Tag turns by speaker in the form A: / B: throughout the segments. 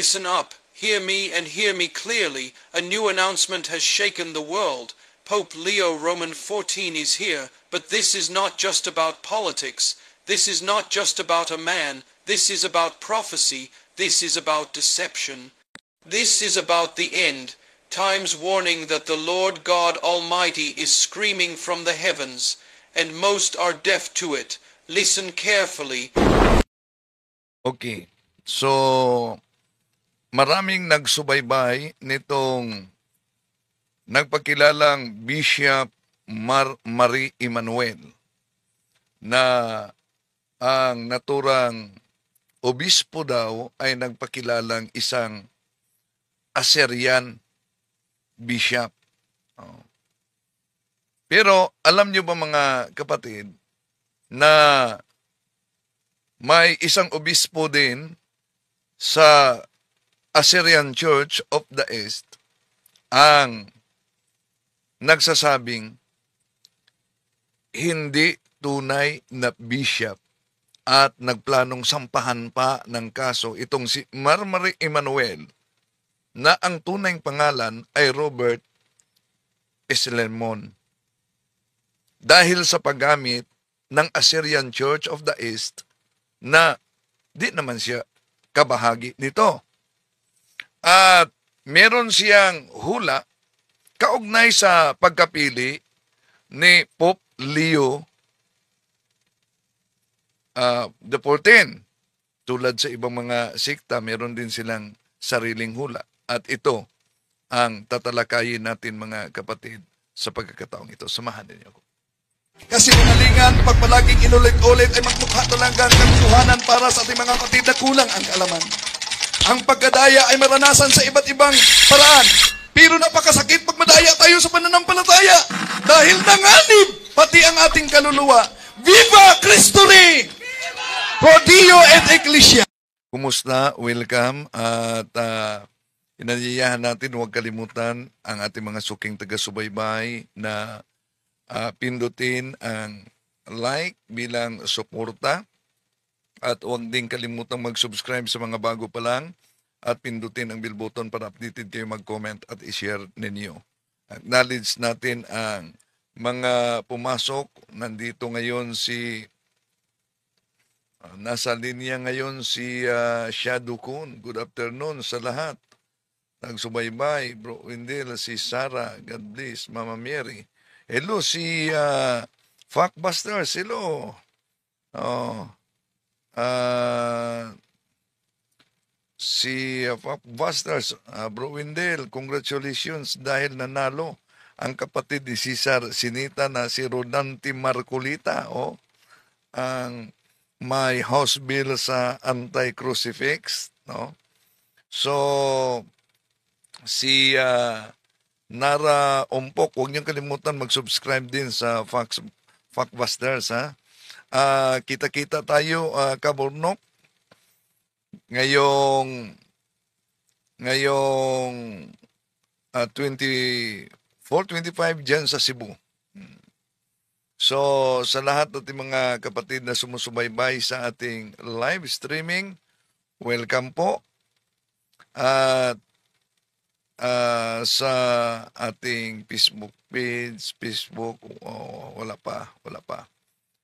A: Listen up, hear me and hear me clearly. A new announcement has shaken the world. Pope Leo Roman XIV is here, but this is not just about politics. This is not just about a man. This is about prophecy. This is about deception. This is about the end. Time's warning that the Lord God Almighty is screaming from the heavens, and most are deaf to it. Listen carefully.
B: Okay. So, maraming nagsubaybay nitong nagpakilalang Bishop Marie Emmanuel na ang naturang obispo daw ay nagpakilalang isang Assyrian bishop. Pero alam niyo ba mga kapatid na may isang obispo din sa Assyrian Church of the East ang nagsasabing hindi tunay na bishop at nagplanong sampahan pa ng kaso itong si Marie Emmanuel na ang tunay pangalan ay Robert Eslemon dahil sa paggamit ng Assyrian Church of the East na di naman siya kabahagi nito. At meron siyang hula kaugnay sa pagkapili ni Pope Leo the 14. Tulad sa ibang mga sikta, meron din silang sariling hula. At ito ang tatalakayin natin mga kapatid sa pagkakataong ito. Samahan ninyo ako.
C: Kasi unalingan, pag palaging inulit-ulit ay magmukha talagang katuhanan para sa ating mga kapatid na kulang ang kaalaman. Ang pagkadaya ay maranasan sa iba't ibang paraan. Pero napakasakit pag madaya tayo sa pananampalataya. Dahil nanganib pati ang ating kaluluwa. Viva Cristo Rey! Pro Dio et Ecclesia!
B: Kumusta? Welcome. At inanyayahan natin, huwag kalimutan ang ating mga suking taga-subaybay na pindutin ang like bilang suporta at huwag din kalimutang mag-subscribe sa mga bago pa lang at pindutin ang bell button para updated kayo mag-comment at i-share ninyo. Acknowledge natin ang mga pumasok. Nandito ngayon nasa linya ngayon si Shadow Kun. Good afternoon sa lahat. Nagsubaybay, Bro Wendell, si Sarah, God bless, Mama Mary. Hello, si Fuckbusters, hello. Si Fuckbusters, Bro Wendell, congratulations dahil nanalo ang kapatid ni Cesar Sinita na si Rodante Marcolita, ang may house bill sa anti-crucifix, no? So, si Nara Ompok, huwag niyong kalimutan mag-subscribe din sa Fuckbusters, ha? Kita-kita tayo, Kaburnok, ngayong 24-25 dyan sa Cebu. So, sa lahat ng mga kapatid na sumusubaybay sa ating live streaming, welcome po. At sa ating Facebook page, wala pa.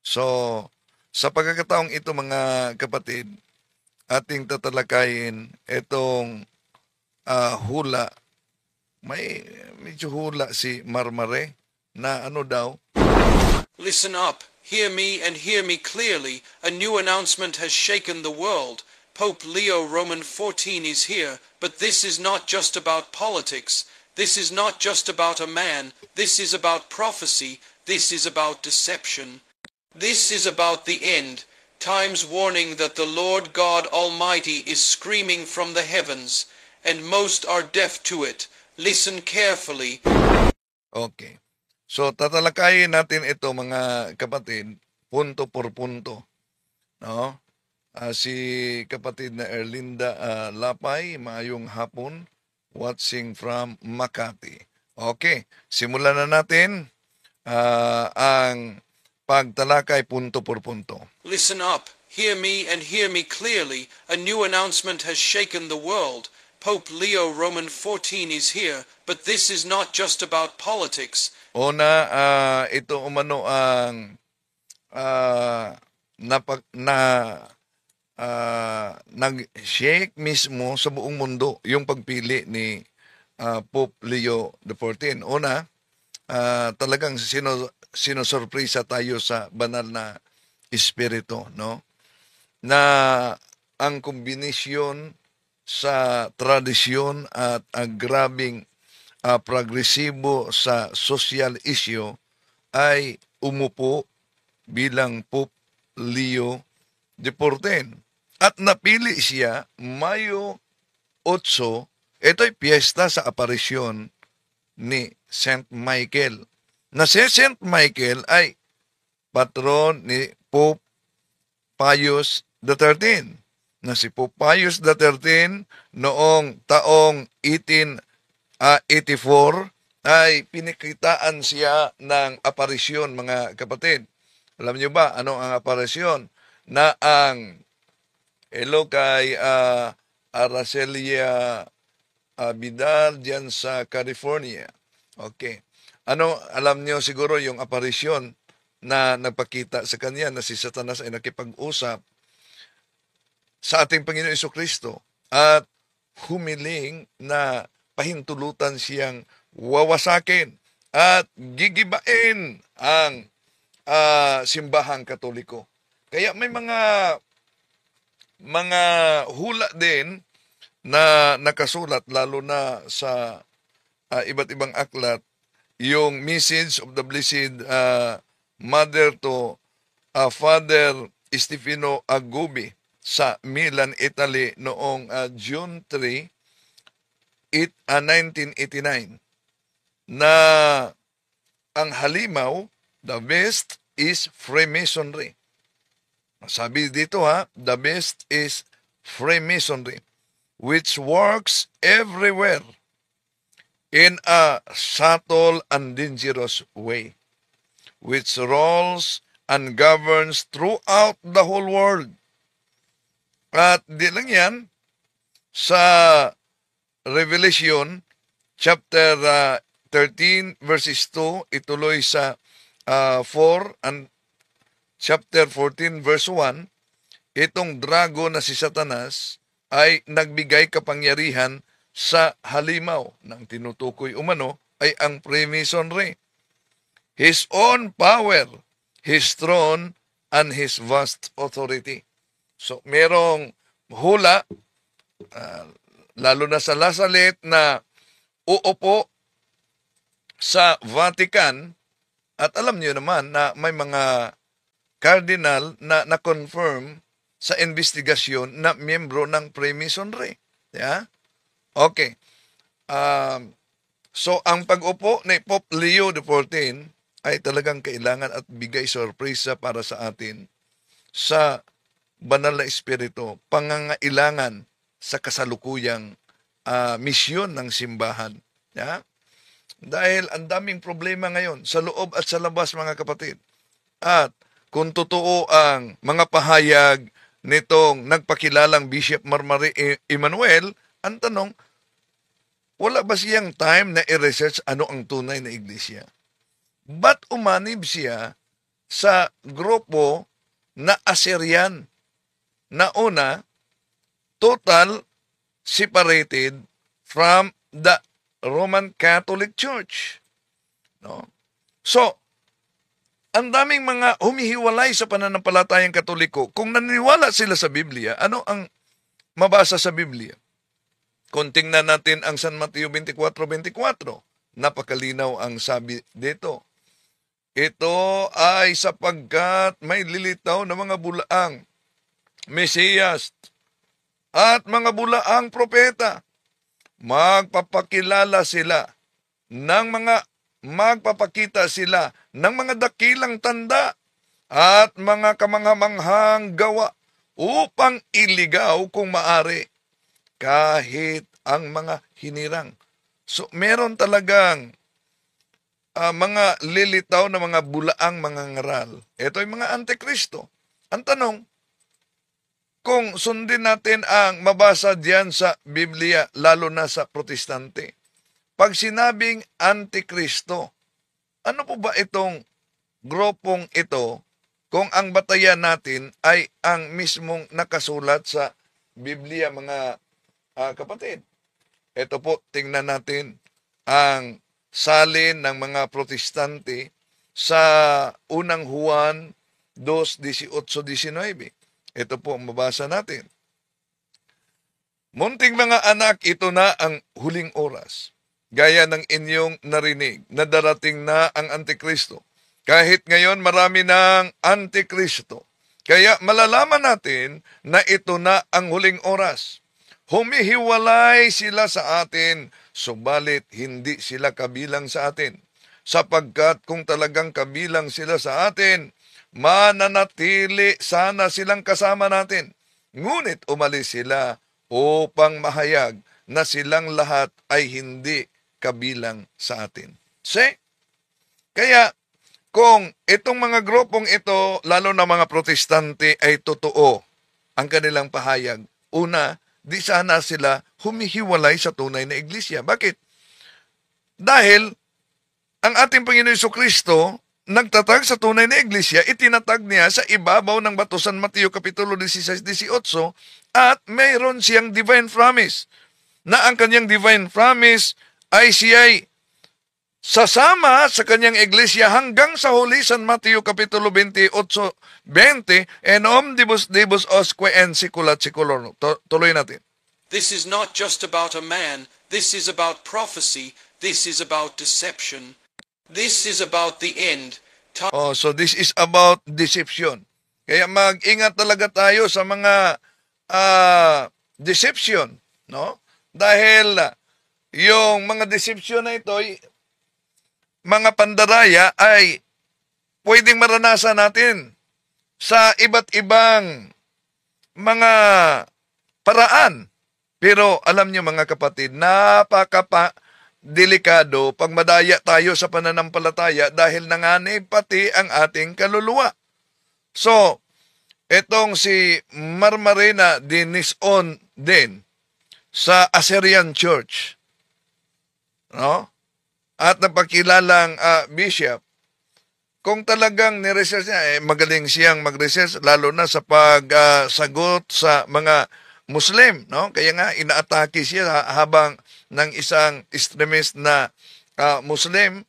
B: So, sa pagkakataong ito mga kapatid, ating tatalakayin itong hula. May medyo hula si Marmare na ano daw.
A: Listen up, hear me and hear me clearly. A new announcement has shaken the world. Pope Leo Roman XIV is here, but this is not just about politics. This is not just about a man. This is about prophecy. This is about deception. This is about the end. Time's warning that the Lord God Almighty is screaming from the heavens, and most are deaf to it. Listen carefully.
B: Okay. So, tatalakayin natin ito mga kapatid, punto por punto. No? Si kapatid na Erlinda Lapay, maayong hapon, watching from Makati. Okay, simulan na natin ang pagtalakay punto por punto.
A: Listen up, hear me and hear me clearly. A new announcement has shaken the world. Pope Leo Roman XIV is here, but this is not just about politics.
B: Una, ito umano ang nag-shake mismo sa buong mundo yung pagpili ni Pope Leo XIV. Una, talagang sinosurpresa tayo sa banal na espiritu, no? Na ang kombinasyon sa tradisyon at ang grabing progresibo sa social issue ay umupo bilang Pope Leo XIV. At napili siya Mayo 8, ito'y piyesta sa aparisyon ni Saint Michael. Na si Saint Michael ay patron ni Pope Pius XIII. Na si Pope Pius XIII noong taong 1884 ay pinikitaan siya ng aparisyon, mga kapatid. Alam niyo ba ano ang aparisyon? Na ang hello kay Aracelia Vidal diyan sa California. Okay. Ano, alam niyo siguro yung aparisyon na nagpakita sa kanya na si Satanas ay nakipag-usap sa ating Panginoon Jesucristo at humiling na pahintulutan siyang wawasakin at gigibain ang simbahang Katoliko. Kaya may mga hula din na nakasulat lalo na sa iba't ibang aklat yung Message of the Blessed Mother to Father Stefano Agubi sa Milan, Italy noong June 3, 1989 na ang halimaw, the best is Freemasonry. Sabi dito the best is Freemasonry, which works everywhere in a subtle and dangerous way, which rules and governs throughout the whole world. At di lang yan, sa Revelation chapter 13 verses 2, ituloy sa 4 and chapter 14 verse 1, itong drago na si Satanas ay nagbigay kapangyarihan sa halimaw ng tinutukoy umano ay ang Freemasonry. His own power, his throne, and his vast authority. So, merong hula, lalo na sa Lasalet, na uupo sa Vatican, at alam niyo naman na may mga cardinal na na-confirm sa investigasyon na miyembro ng Freemasonry. Yeah? Okay. So, ang pag-upo ni Pope Leo XIV ay talagang kailangan at bigay sorpresa para sa atin sa banal na espiritu, pangangailangan sa kasalukuyang misyon ng simbahan. Yeah? Dahil ang daming problema ngayon sa loob at sa labas, mga kapatid. At kung totoo ang mga pahayag nitong nagpakilalang Bishop Marmari Emmanuel, ang tanong, wala ba siyang time na i-research ano ang tunay na iglesia? Ba't umanib siya sa grupo na Assyrian? Na una, total separated from the Roman Catholic Church. No? So, ang daming mga humihiwalay sa pananampalatayang Katoliko. Kung naniniwala sila sa Biblia, ano ang mabasa sa Biblia? Kung tingnan natin ang San Mateo 24:24, napakalinaw ang sabi dito. Ito ay sapagkat may lilitaw na mga bulaang Mesiyas at mga bulaang propeta. Magpapakita sila ng mga dakilang tanda at mga kamanghamanghang gawa upang iligaw kung maari kahit ang mga hinirang. So, meron talagang mga lilitaw na mga bulaang mga ngaral. Ito ay mga antikristo. Ang tanong, kung sundin natin ang mabasa diyan sa Biblia, lalo na sa Protestante, pag sinabing Antikristo, ano po ba itong grupong ito kung ang batayan natin ay ang mismong nakasulat sa Biblia, mga kapatid? Ito po, tingnan natin ang salin ng mga Protestante sa unang Juan 2:18-19. Ito po ang mabasa natin. Munting mga anak, ito na ang huling oras. Gaya ng inyong narinig na darating na ang Antikristo. Kahit ngayon marami ng Antikristo. Kaya malalaman natin na ito na ang huling oras. Humihiwalay sila sa atin, subalit hindi sila kabilang sa atin. Sapagkat kung talagang kabilang sila sa atin, mananatili sana silang kasama natin. Ngunit umalis sila upang mahayag na silang lahat ay hindi kabilang sa atin. Kaya kung itong mga grupong ito, lalo na mga Protestante, ay totoo ang kanilang pahayag, una, di sana sila humihiwalay sa tunay na iglesia. Bakit? Dahil ang ating Panginoon Jesucristo nagtatag sa tunay na iglesia, itinatag niya sa ibabaw ng batusan Mateo Kapitulo 16-18 at mayroon siyang divine promise na ang kanyang divine promise ay siya'y sasama sa kanyang iglesia hanggang sa huli. San Mateo Kapitulo 28:20, en omnibus debus osque en seculat seculorum. Tuloy natin.
A: This is not just about a man. This is about prophecy. This is about deception. This is about the end.
B: So this is about deception. Kaya mag-ingat talaga tayo sa mga deception, no? Dahil yung mga deception na ito, mga pandaraya ay pwedeng maranasan natin sa iba't ibang mga paraan. Pero alam niyo mga kapatid, delikado pag madaya tayo sa pananampalataya dahil nanganib pati ang ating kaluluwa. So, etong si Marmarena Dinison din sa Assyrian Church, no? At napakilalang bishop, kung talagang ni-research niya, magaling siyang mag-research, lalo na sa pagsagot sa mga Muslim, no? Kaya nga, inaatake siya habang ng isang extremist na Muslim,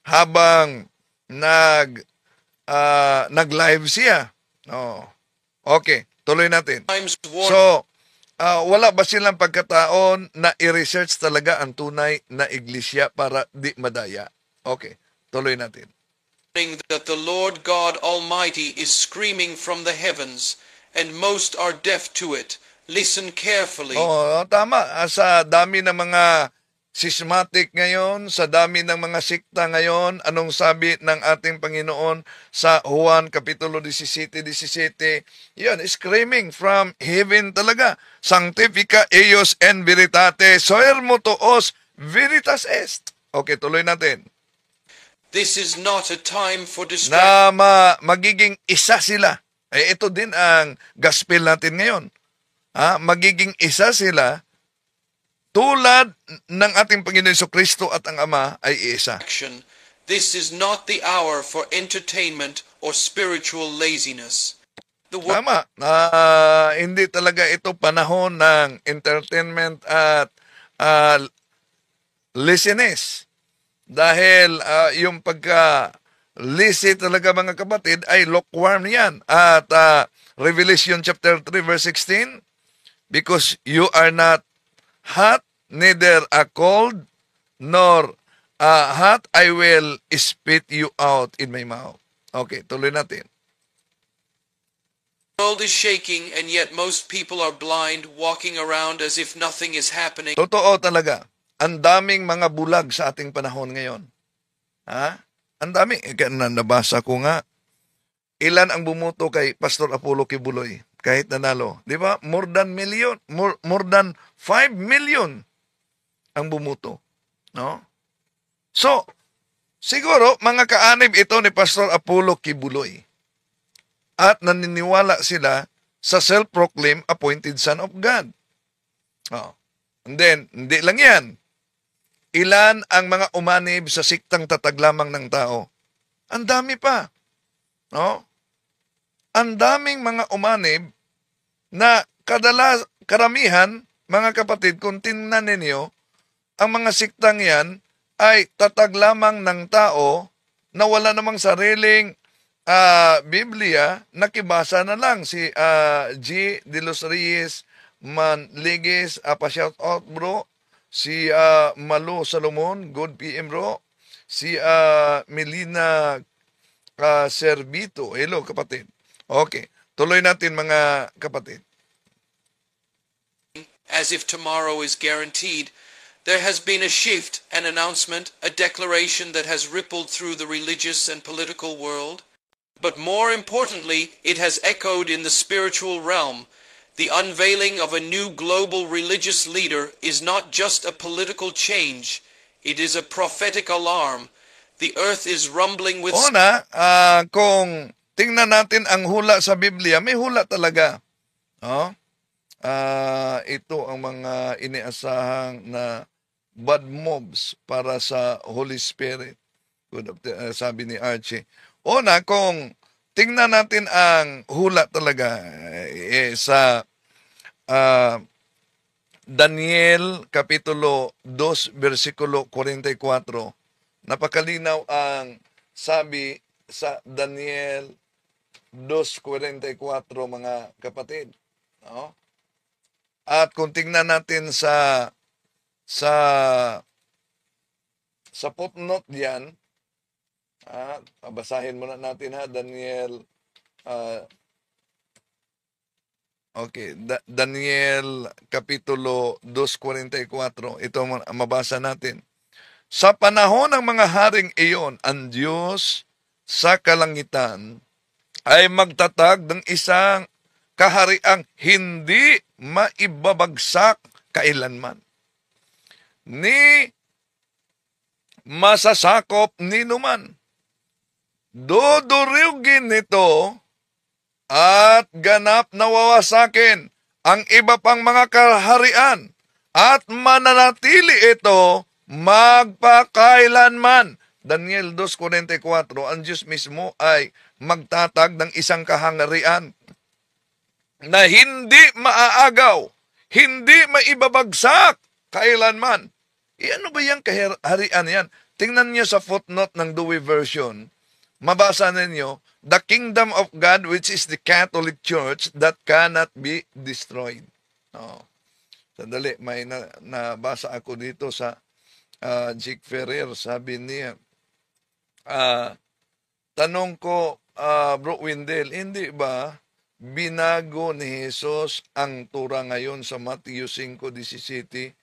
B: habang nag-live siya. No. Okay, tuloy natin. So, wala ba silang pagkataon na i-research talaga ang tunay na iglesia para di madaya? Okay, tuloy natin.
A: That the Lord God Almighty is screaming from the heavens, and most are deaf to it. Listen carefully.
B: Tama. Sa dami ng mga schismatic ngayon, sa dami ng mga sikta ngayon, anong sabi ng ating Panginoon sa Juan Kapitulo 17:17? Yan, screaming from heaven talaga. Sanctifica eios en veritate, soermo toos veritas est. Okay, tuloy natin.
A: This is not a time for distraction.
B: Na magiging isa sila. Ito din ang gospel natin ngayon. Magiging isa sila tulad ng ating Panginoon Jesucristo at ang Ama ay iisa.
A: This is not the hour for entertainment or spiritual laziness.
B: Tama. Hindi talaga ito panahon ng entertainment at laziness. Dahil yung pagka-lazy talaga mga kapatid ay lukewarm yan. At Revelation chapter 3 verse 16, because you are not hot, neither cold, nor hot, I will spit you out in my mouth. Okay, tuloy natin.
A: The world is shaking, and yet most people are blind, walking around as if nothing is happening.
B: Totoo talaga. Ang daming mga bulag sa ating panahon ngayon. Ang dami. Nabasa ko nga, ilan ang bumuto kay Pastor Apollo Kibuloy kahit nanalo. Di ba? More than 5 million ang bumuto. No? So, siguro, mga kaanib ito ni Pastor Apollo Kibuloy. At naniniwala sila sa self-proclaimed appointed Son of God. Oh. And then, hindi lang yan. Ilan ang mga umanib sa siktang tatag lamang ng tao? Ang dami pa. No? Ang daming mga umanib na karamihan, mga kapatid, kung tingnan ninyo, ang mga siktang yan ay tatag lamang ng tao na wala namang sariling Biblia, nakibasa na lang si G. De Los Reyes Manligues, pa-shout out bro, si Malo Salomon, good PM bro, si Melina Servito, hello kapatid. Okay, tuloy natin mga kapatid.
A: As if tomorrow is guaranteed, there has been a shift, an announcement, a declaration that has rippled through the religious and political world. But more importantly, it has echoed in the spiritual realm. The unveiling of a new global religious leader is not just a political change. It is a prophetic alarm. The earth is rumbling with...
B: Una, kung tingnan natin ang hula sa Biblia, may hula talaga. No? Ito ang mga iniasahang na bad mobs para sa Holy Spirit. Sabi ni Archie. Una, kung tingnan natin ang hula talaga sa Daniel Kapitulo 2, versikulo 44, napakalinaw ang sabi sa Daniel 2:44 mga kapatid. No? At kung tingnan natin sa footnote diyan, basahin muna natin ha, Daniel Daniel Kapitulo 2:44, ito mabasa natin. Sa panahon ng mga haring iyon, ang Diyos sa kalangitan ay magtatag ng isang kahariang hindi maibabagsak kailanman, ni masasakop ni numan. Dudurugin nito at ganap na wawasakin ang iba pang mga kaharian at mananatili ito magpakailanman. Daniel 2:44, ang Diyos mismo ay magtatag ng isang kaharian na hindi maaagaw, hindi maibabagsak kailanman. Ano ba yung kaharian yan? Tingnan niyo sa footnote ng Dewey Version. Mabasa ninyo, the kingdom of God, which is the Catholic Church, that cannot be destroyed. Sandali, may nabasa ako dito sa Jake Ferrer. Sabi niya, tanong ko, Bro Wendell, hindi ba binago ni Jesus ang tura ngayon sa Matthew 5:17?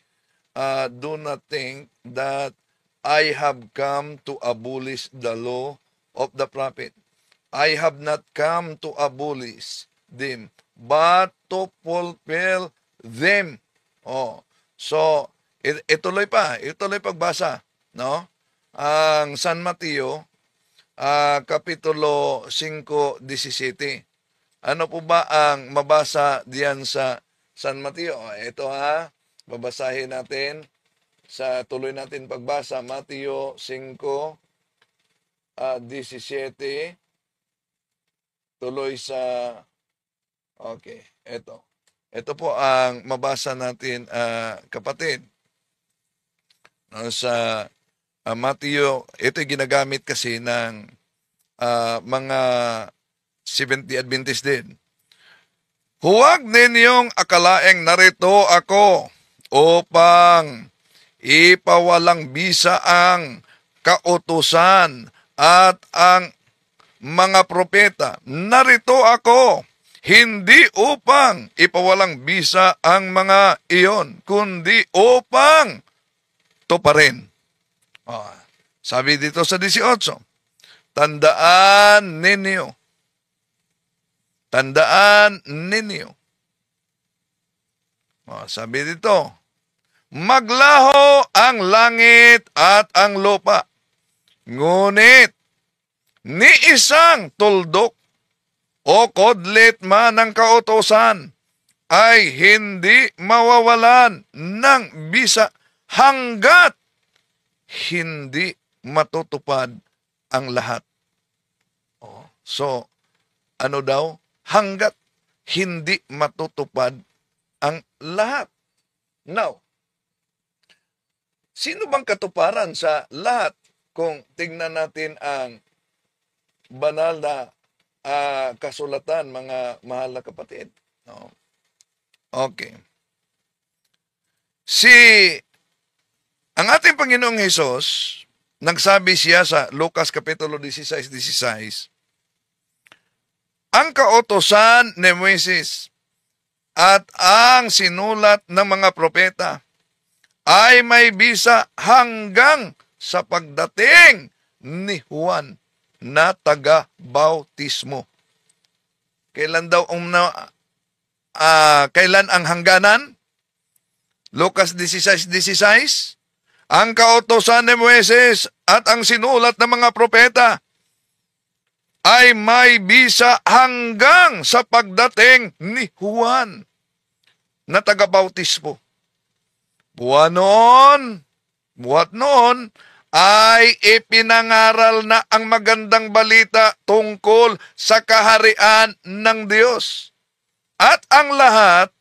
B: Do not think that I have come to abolish the law of the prophet. I have not come to abolish them, but to fulfill them. So, ituloy pagbasa, no? Ang San Mateo, Kapitulo 5:17. Ano po ba ang mabasa diyan sa San Mateo? Ito babasahin natin. Tuloy natin pagbasa, Mateo 5:17. Tuloy sa... Okay, ito. Ito po ang mabasa natin, kapatid. Sa Mateo, ito ginagamit kasi ng mga Seventh-day Adventist din. Huwag ninyong akalaeng narito ako upang ipawalang bisa ang kautusan at ang mga propeta. Narito ako, hindi upang ipawalang bisa ang mga iyon, kundi upang tuparin. Sabi dito sa 18, tandaan ninyo. Sabi dito, maglaho ang langit at ang lupa, ngunit ni isang tuldok o kodlit man ng kautosan ay hindi mawawalan ng bisa hanggat hindi matutupad ang lahat. So, ano daw? Hanggat hindi matutupad ang lahat. Now, sino bang katuparan sa lahat kung tingnan natin ang banal na kasulatan, mga mahal na kapatid? No? Okay. Ang ating Panginoong Hesus, nagsabi siya sa Lucas Kapitulo 16:16, ang kautosan ni Moises at ang sinulat ng mga propeta ay may bisa hanggang sa pagdating ni Juan na taga-bautismo. Kailan daw kailan ang hangganan? Lucas 16:16, ang kautosan ni Moises at ang sinulat ng mga propeta ay may bisa hanggang sa pagdating ni Juan na taga-bautismo. Buhat noon ay ipinangaral na ang magandang balita tungkol sa kaharian ng Diyos. At ang lahat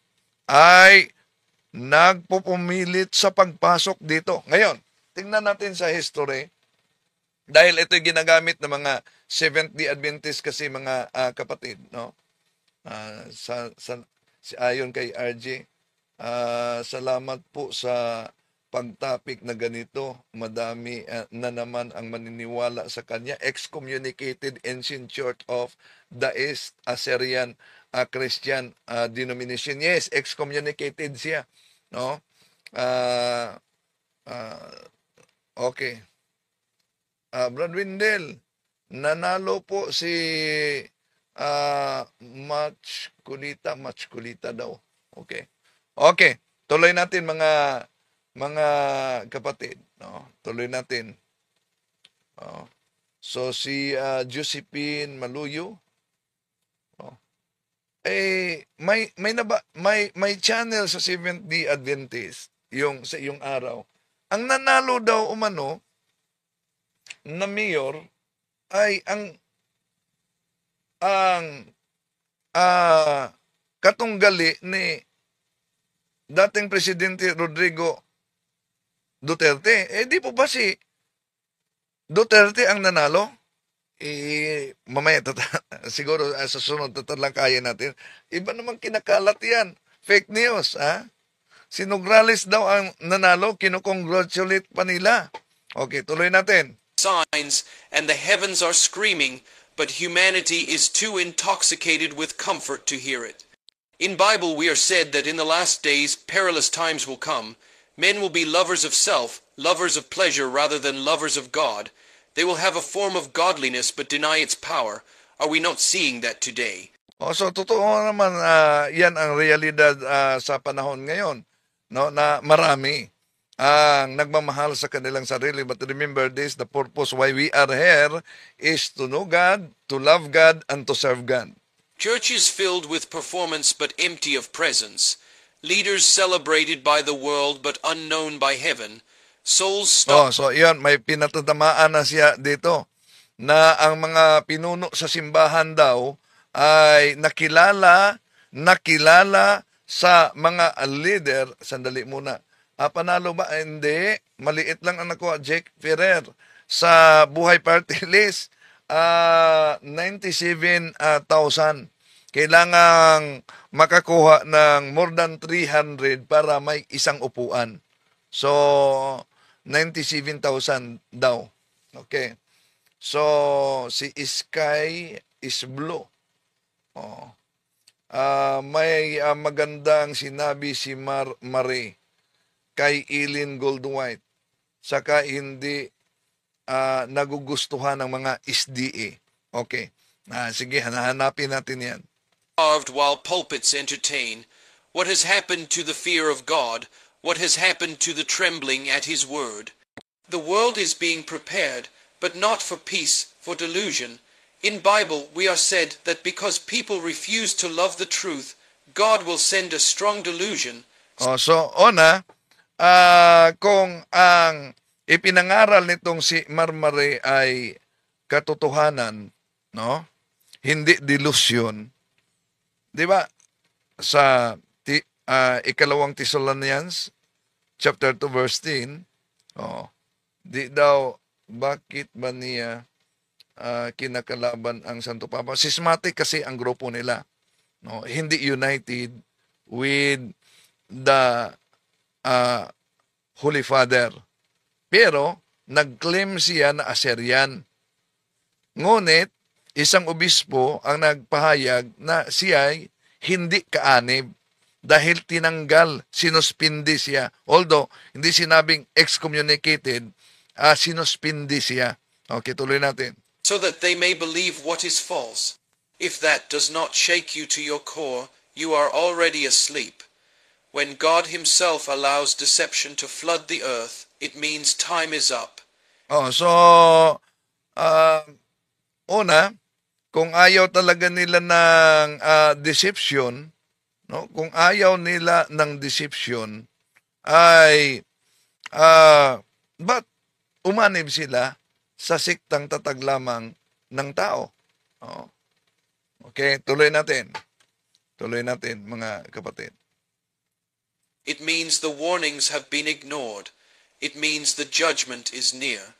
B: ay nagpupumilit sa pagpasok dito. Ngayon, tingnan natin sa history, dahil ito ginagamit ng mga Seventh-day Adventist kasi mga kapatid, no? Ayon kay RJ, salamat po sa pagtapik na ganito. Madami na naman ang maniniwala sa kanya. Excommunicated Ancient Church of the East Assyrian Christian denomination. Yes, excommunicated siya, no? Okay. Brad Windel, nanalo po si Match Kulita daw. Okay. Okay, tuloy natin mga kapatid, no? Tuloy natin. So si Josephine Maluyo, may channel sa Seventh-day Adventist sa iyong araw. Ang nanalo daw umano na mayor ay ang katunggali ni dating Presidente Rodrigo Duterte. Di po ba si Duterte ang nanalo? Mamaya siguro sa sunod tatalakayin natin. Iba naman kinakalat yan. Fake news, ha? Si Nograles daw ang nanalo, kinukongratulate pa nila. Okay, tuloy natin.
A: Signs, and the heavens are screaming, but humanity is too intoxicated with comfort to hear it. In Bible we are said that in the last days perilous times will come. Men will be lovers of self, lovers of pleasure rather than lovers of God. They will have a form of godliness but deny its power. Are we not seeing that today?
B: So totoo naman yan ang realidad sa panahon ngayon, no, na marami ang nagmamahal sa kanilang sarili. But remember this, the purpose why we are here is to know God, to love God, and to serve God.
A: Churches filled with performance but empty of presence. Leaders celebrated by the world but unknown by heaven. Souls stopped.
B: So yan, may pinatatamaan na siya dito na ang mga pinuno sa simbahan daw ay nakilala sa mga leader. Sandali muna. Panalo ba? Hindi. Maliit lang ang nakuha. Jake Ferrer sa Buhay Party List. 97,000. Kailangang makakuha ng more than 300 para may isang upuan. So, 97,000 daw. Okay. So, si Sky Isblo. May magandang sinabi si Marie kay Eileen Goldwhite. Saka hindi nagugustuhan ng mga SDA. Okay. Sige, hanapin natin yan.
A: While pulpits entertain, what has happened to the fear of God? What has happened to the trembling at His word? The world is being prepared, but not for peace, for delusion. In Bible, we are said that because people refuse to love the truth, God will send a strong delusion.
B: So, una, kung ang ipinangaral nitong si Marmari ay katotohanan, no? Hindi delusion. 'Di ba? Sa ikalawang Thessalonians chapter 2 verse 10, di daw bakit ba niya kinakalaban ang Santo Papa? Schismatic kasi ang grupo nila, no? Hindi united with the Holy Father. Pero nag-claim siya na Assyrian. Ngunit isang obispo ang nagpahayag na siya ay hindi kaanib dahil tinanggal, sinuspindi siya. Although, hindi sinabing excommunicated, sinuspindi siya. Okay, tuloy natin.
A: So that they may believe what is false. If that does not shake you to your core, you are already asleep. When God himself allows deception to flood the earth, it means time is up.
B: Una, kung ayaw talaga nila ng deception, no? Kung ayaw nila ng deception, ay ba't umanib sila sa siktang tatag lamang ng tao? Okay, tuloy natin. Tuloy natin, mga kapatid.
A: It means the warnings have been ignored. It means the judgment is near.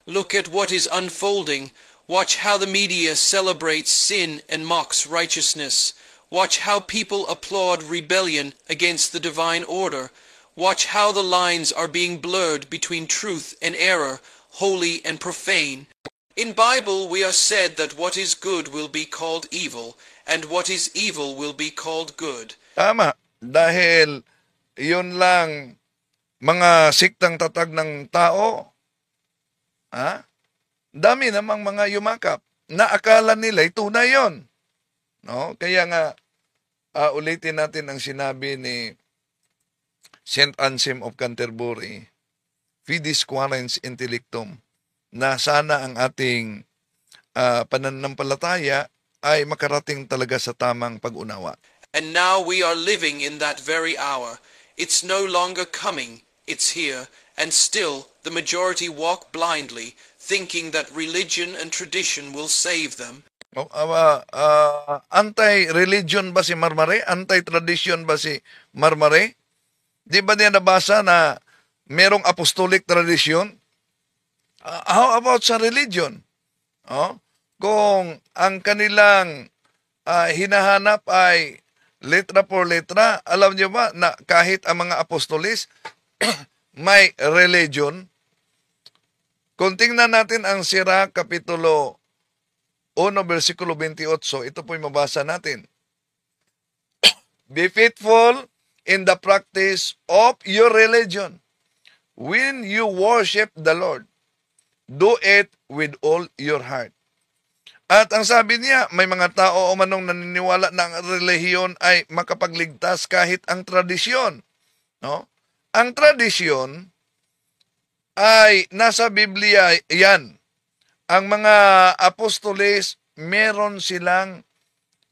A: Look at what is unfolding. Watch how the media celebrates sin and mocks righteousness. Watch how people applaud rebellion against the divine order. Watch how the lines are being blurred between truth and error, holy and profane. In Bible we are said that what is good will be called evil, and what is evil will be called good.
B: Tama, dahil yun lang mga siktang tatag ng tao. Dami namang mga yumakap na akala nila tunay yun. No? Kaya nga, ulitin natin ang sinabi ni St. Anselm of Canterbury, Fidis Quaerens Intellectum, na sana ang ating pananampalataya ay makarating talaga sa tamang pag-unawa.
A: And now we are living in that very hour. It's no longer coming, it's here, and still the majority walk blindly, thinking that religion and tradition will save them.
B: Anti-religion ba si Marmari? Anti-tradition ba si Marmari? Di ba niya nabasa na merong apostolic tradition? How about sa religion? Kung ang kanilang hinahanap ay letra por letra, alam niyo ba na kahit ang mga apostolis may religion? Kung tingnan natin ang Sira Kapitulo 1, versikulo 28, ito po'y mabasa natin. Be faithful in the practice of your religion. When you worship the Lord, do it with all your heart. At ang sabi niya, may mga tao o manong naniniwala na ang relihiyon ay makapagligtas kahit ang tradisyon. No? Ang tradisyon ay nasa Biblia yan. Ang mga apostoles, meron silang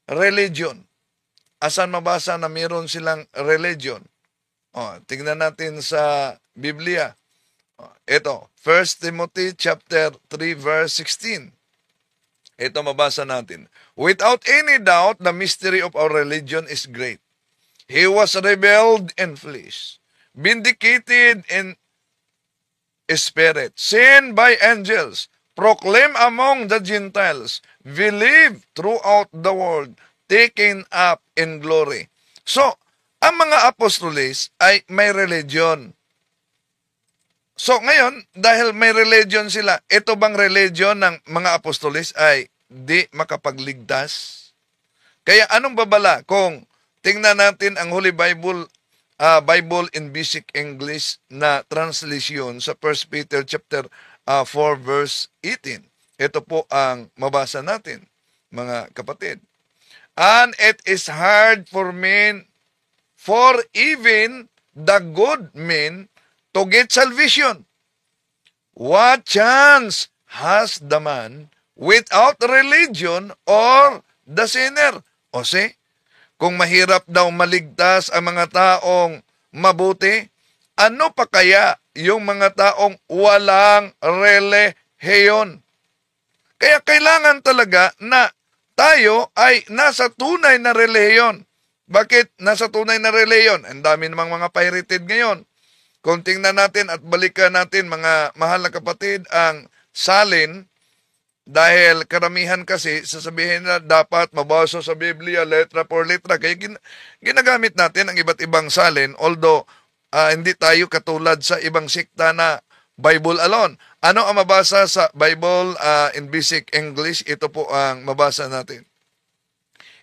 B: religion. Asan mabasa na meron silang religion? Tingnan natin sa Biblia. Ito, 1 Timothy chapter 3 verse 16. Ito mabasa natin. Without any doubt, the mystery of our religion is great. He was rebelled in flesh, vindicated in spirit, seen by angels, proclaimed among the Gentiles, believed throughout the world, taken up in glory. So, ang mga apostoles ay may religion. So, ngayon, dahil may religion sila, ito bang religion ng mga apostoles ay di makapagligtas? Kaya anong babala kung tingnan natin ang Holy Bible, Bible in Basic English na translation sa 1 Peter chapter 4 verse 18. Ito po ang mabasa natin, mga kapatid. And it is hard for men, for even the good men, to get salvation. What chance has the man without religion or the sinner. O kung mahirap daw maligtas ang mga taong mabuti, ano pa kaya yung mga taong walang relihiyon? Kaya kailangan talaga na tayo ay nasa tunay na relihiyon. Bakit nasa tunay na relihiyon? Ang dami namang mga pirated ngayon. Kung tingnan natin at balikan natin, mga mahal na kapatid, ang salin, dahil karamihan kasi sasabihin na dapat mabasa sa Biblia letra por letra. Kaya ginagamit natin ang iba't ibang salin, although hindi tayo katulad sa ibang sikta na Bible alone. Ano ang mabasa sa Bible in basic English? Ito po ang mabasa natin.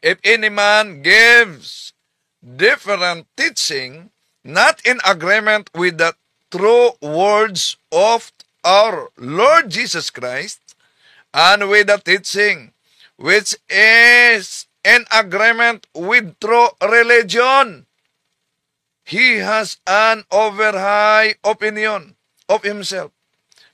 B: If any man gives different teaching, not in agreement with the true words of our Lord Jesus Christ, and with the teaching which is in agreement with true religion, he has an over high opinion of himself,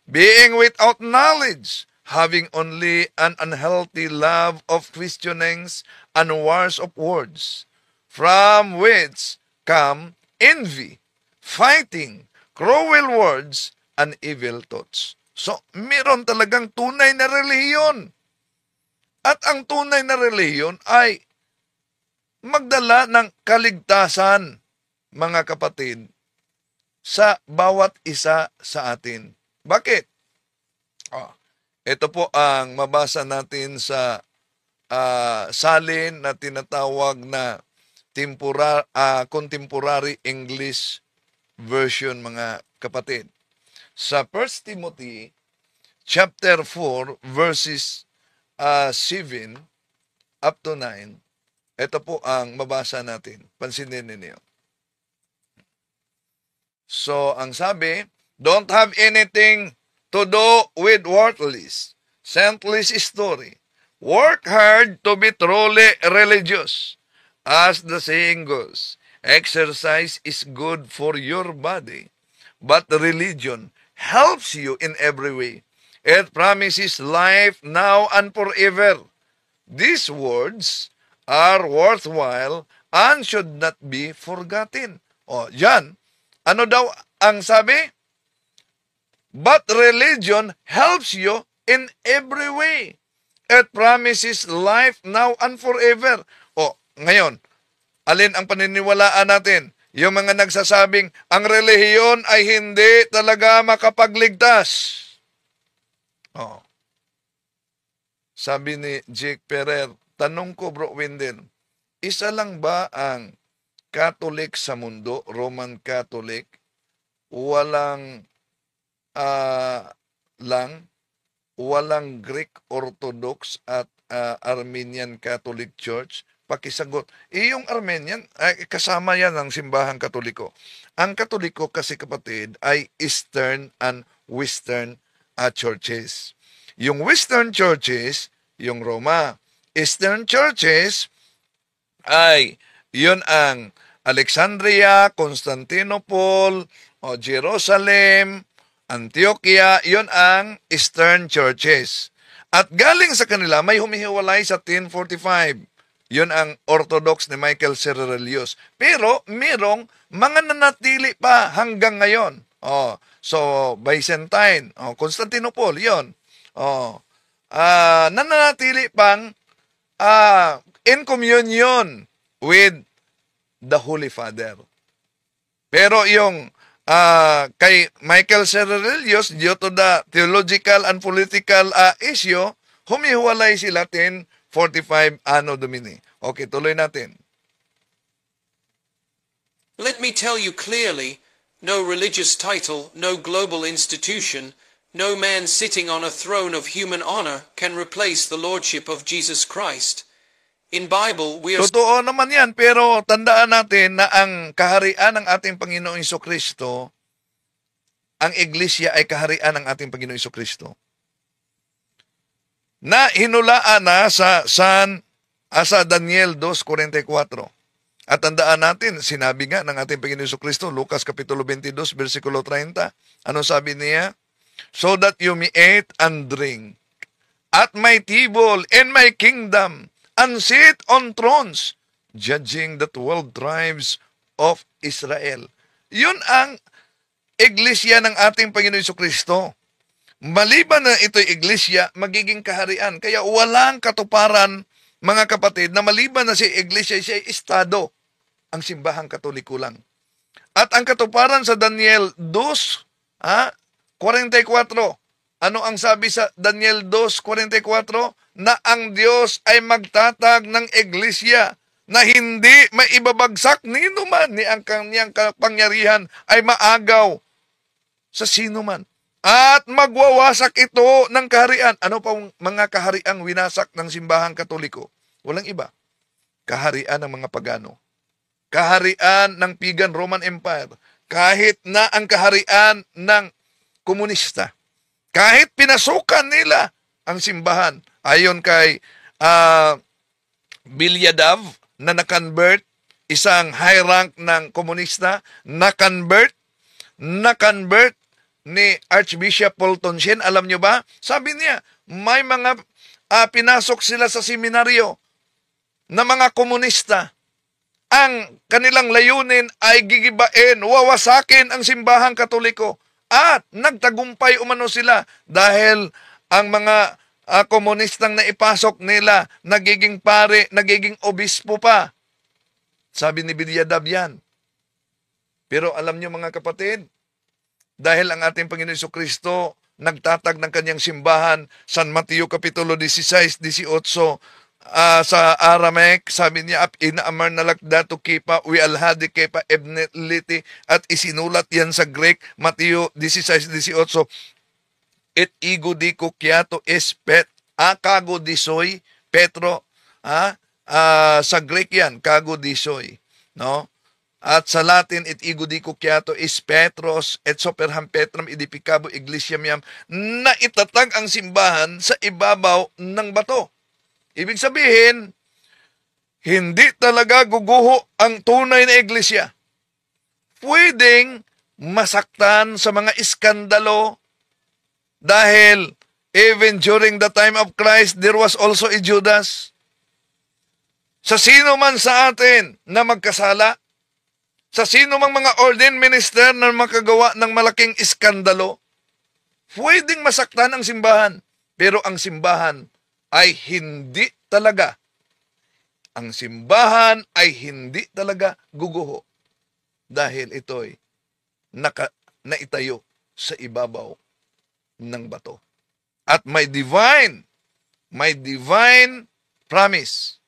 B: being without knowledge, having only an unhealthy love of questionings and wars of words, from which come envy, fighting, cruel words, and evil thoughts. So, meron talagang tunay na relihiyon. At ang tunay na relihiyon ay magdala ng kaligtasan, mga kapatid, sa bawat isa sa atin. Bakit? Ito po ang mabasa natin sa salin na tinatawag na contemporary English version, mga kapatid. Sa 1 Timothy chapter 4 verses 7 up to 9, ito po ang mabasa natin. Pansinin ninyo. So, ang sabi, don't have anything to do with worthless, senseless story. Work hard to be truly religious. As the saying goes, exercise is good for your body, but religion helps you in every way. It promises life now and forever. These words are worthwhile and should not be forgotten. Yan. Ano daw ang sabi? But religion helps you in every way. It promises life now and forever. Ngayon, alin ang paniniwalaan natin? Yung mga nagsasabing, ang relihiyon ay hindi talaga makapagligtas. Sabi ni Jake Ferrer, tanong ko bro Wendell, isa lang ba ang Catholic sa mundo, Roman Catholic, walang Greek Orthodox at Armenian Catholic Church? Pakisagot. Yung Armenian, kasama yan ng simbahang Katoliko. Ang Katoliko kasi kapatid ay Eastern and Western churches. Yung Western churches, yung Roma. Eastern churches ay yun ang Alexandria, Constantinople, Jerusalem, Antioquia, yun ang Eastern churches. At galing sa kanila, may humihiwalay sa 1045. Yun ang Orthodox ni Michael Cerullius. Pero merong mga nanatili pa hanggang ngayon. So Byzantine, Constantinople, yun. Nananatili pang in communion with the Holy Father. Pero yung kay Michael Cerullius, due to the theological and political issue, humihiwalay sila 1045 Anno Domini. Okay, tuloy natin.
A: Let me tell you clearly, no religious title, no global institution, no man sitting on a throne of human honor can replace the lordship of Jesus Christ. In Bible, we are...
B: Totoo naman yan, pero tandaan natin na ang kaharian ng ating Panginoong Jesucristo, ang iglesia ay kaharian ng ating Panginoong Jesucristo, na hinulaan na sa Daniel 2:44. At tandaan natin, sinabi nga ng ating Panginoon Jesucristo, Lucas Kapitulo 22, versikulo 30, ano sabi niya? So that you may eat and drink at may table in my kingdom, and sit on thrones, judging the 12 tribes of Israel. Yun ang iglesia ng ating Panginoon Jesucristo. Maliban na ito'y iglesia, magiging kaharian. Kaya walang katuparan, mga kapatid, na maliban na si iglesia, siya ay estado. Ang simbahang katoliko lang. At ang katuparan sa Daniel 2:44, ano ang sabi sa Daniel 2:44? Na ang Diyos ay magtatag ng iglesia na hindi maibabagsak ni man ni ang kanyang kapangyarihan ay maagaw sa sino man. At magwawasak ito ng kaharian. Ano pa mga kahariang winasak ng simbahang katoliko? Walang iba. Kaharian ng mga pagano. Kaharian ng Pagan Roman Empire. Kahit na ang kaharian ng komunista. Kahit pinasukan nila ang simbahan. Ayon kay Bilyadav na na-convert, isang high rank ng komunista, na-convert ni Archbishop Fulton Sheen. Alam nyo ba? Sabi niya, may mga pinasok sila sa seminaryo na mga komunista. Ang kanilang layunin ay gigibain, wawasakin ang simbahang katoliko. At nagtagumpay umano sila dahil ang mga komunistang naipasok nila, nagiging pare, nagiging obispo pa. Sabi ni Bilyadav yan. Pero alam nyo mga kapatid, dahil ang ating Panginoon Jesucristo nagtatag ng kanyang simbahan, San Mateo Kapitulo 16, 18, sa Aramaic, sabi niya, inaamar na lakda to kipa, wialhadi kepa ebneliti, at isinulat yan sa Greek, Mateo 16, 18, et igo di kukiato espet, kago disoy, Petro, sa Greek yan, kago disoy, no? At sa Latin, it igo di kukiato is Petros, et soperham Petram idipicabo iglesiam yam, na itatag ang simbahan sa ibabaw ng bato. Ibig sabihin, hindi talaga guguho ang tunay na iglesia. Pwedeng masaktan sa mga iskandalo dahil even during the time of Christ, there was also a Judas. Sa sino man sa atin na magkasala, sa sino mang mga ordained minister na makagawa ng malaking iskandalo, pwedeng masaktan ang simbahan. Pero ang simbahan ay hindi talaga. Ang simbahan ay hindi talaga guguho. Dahil ito'y naitayo sa ibabaw ng bato. At may divine promise.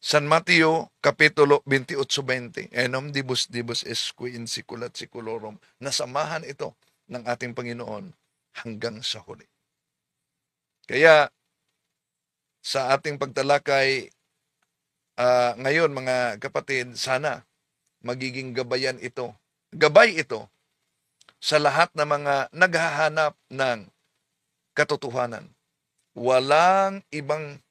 B: San Mateo, Kapitulo 28:20. Enom dibus esque in siculat siculorum. Nasamahan ito ng ating Panginoon hanggang sa huli. Kaya, sa ating pagtalakay ngayon, mga kapatid, sana magiging gabay ito sa lahat ng mga naghahanap ng katotohanan. Walang ibang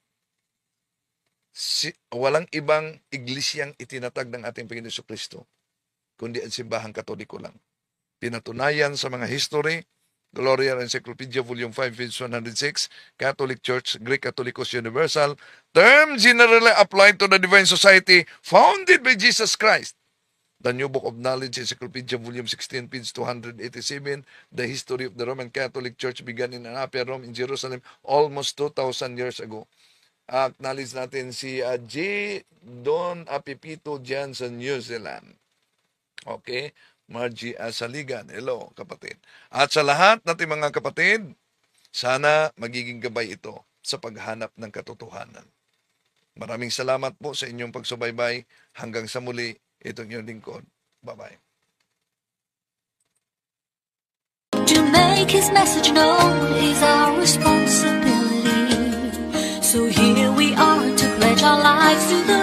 B: iglesyang itinatag ng ating Panginoon Jesucristo, kundi ang simbahang katoliko lang. Pinatunayan sa mga history, Gloria Encyclopedia, Volume 5, page 106, Catholic Church, Greek Catholicos Universal, term generally applied to the Divine Society founded by Jesus Christ. The New Book of Knowledge, Encyclopedia, Volume 16, page 287, the history of the Roman Catholic Church began in Anapia, Rome, in Jerusalem, almost 2,000 years ago. Acknowledge natin si J. Don Apipito dyan sa New Zealand. Okay? Margie Asaligan. Hello, kapatid. At sa lahat natin mga kapatid, sana magiging gabay ito sa paghanap ng katotohanan. Maraming salamat po sa inyong pagsubaybay. Hanggang sa muli, itong inyong lingkod. Bye-bye.
D: To make His message known is our responsibility. So here we are to pledge our lives to the